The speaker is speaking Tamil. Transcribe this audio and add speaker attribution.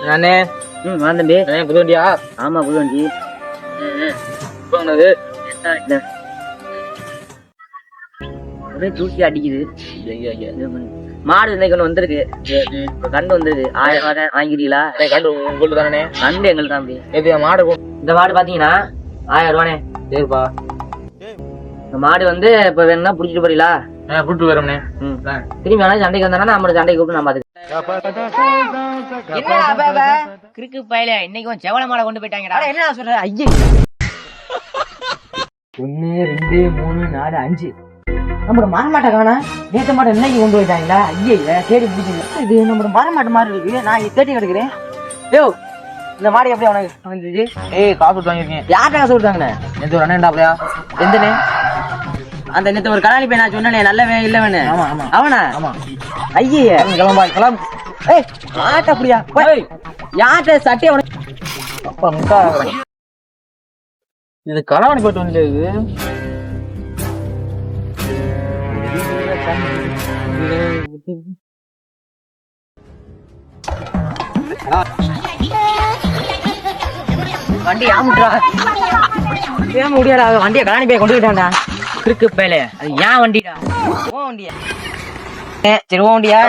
Speaker 1: நானே
Speaker 2: தம்பி
Speaker 1: புது வண்டியா?
Speaker 2: ஆமா புது வண்டி.
Speaker 1: வாங்கினது
Speaker 2: ஒரே தூக்கி அடிக்குது. மாடு இன்னைக்கு ஒன்று வந்திருக்கு, கண்டு வந்திருக்கு. 1000 ரூபாய் வாங்கிக்கிறீங்களா?
Speaker 1: கண்டு உங்கள்ட்ட தானே?
Speaker 2: கண்டு எங்களுக்கு தான்.
Speaker 1: எது மாடு?
Speaker 2: இந்த மாடு பாத்தீங்கன்னா 1000 ரூபானே.
Speaker 1: சரிப்பா.
Speaker 2: இந்த மாடு வந்து இப்ப வேணும்னா புடிச்சிட்டு போறீங்களா?
Speaker 1: புட்டு வரோம்னே.
Speaker 2: திரும்பி வேணா சண்டைக்கு வந்தானா நம்மளோட சண்டைக்கு கூப்பிட்டு நான் பாத்துக்கிறேன். கிறுக்கு பயல இன்னைக்கு செவல மாடை கொண்டு போயிட்டாங்கடா. என்ன சொல்ற? ஐயே 1 2 3 4 5 நம்மளோட மரமாட்டை காணா. நேற்று மாட்டை இன்னைக்கு கொண்டு போயிட்டாங்களா? ஐயே தேடி பிடிச்சிங்க. இது நம்மளோட மரமாட்டு மாதிரி இருக்கு. நான் தேடி கிடக்குறேன். யோ இந்த மாடு எப்படி அவனுக்கு வந்துச்சு?
Speaker 1: காசு வாங்கிருக்கேன்.
Speaker 2: யார்கிட்ட காசு கொடுத்தாங்கண்ணே?
Speaker 1: நேற்று ஒரு அண்ணன்டாப்லையா?
Speaker 2: எந்தனே? அந்த நேற்று ஒரு கலாணி பையன் நான் சொன்னே நல்லவே இல்லவனே.
Speaker 1: ஆமா ஆமா
Speaker 2: அவனா?
Speaker 1: ஆமா.
Speaker 2: ஐயே
Speaker 1: கிளம்பா கிளம்ப.
Speaker 2: ஆட்ட அப்படியா? யார்கிட்ட சட்டை அவனுக்கு?
Speaker 1: அப்பா முக்கா இது களவாணி போட்டு வந்து
Speaker 2: வண்டி ஆமுட்றா. ஏன் முடியாடா? வண்டியை கலாணி போய் கொண்டு போயிட்டான்டா. கிறுக்கு பேல அது ஏன் வண்டிடா? ஓ வண்டியா? சரி ஓ வண்டியா?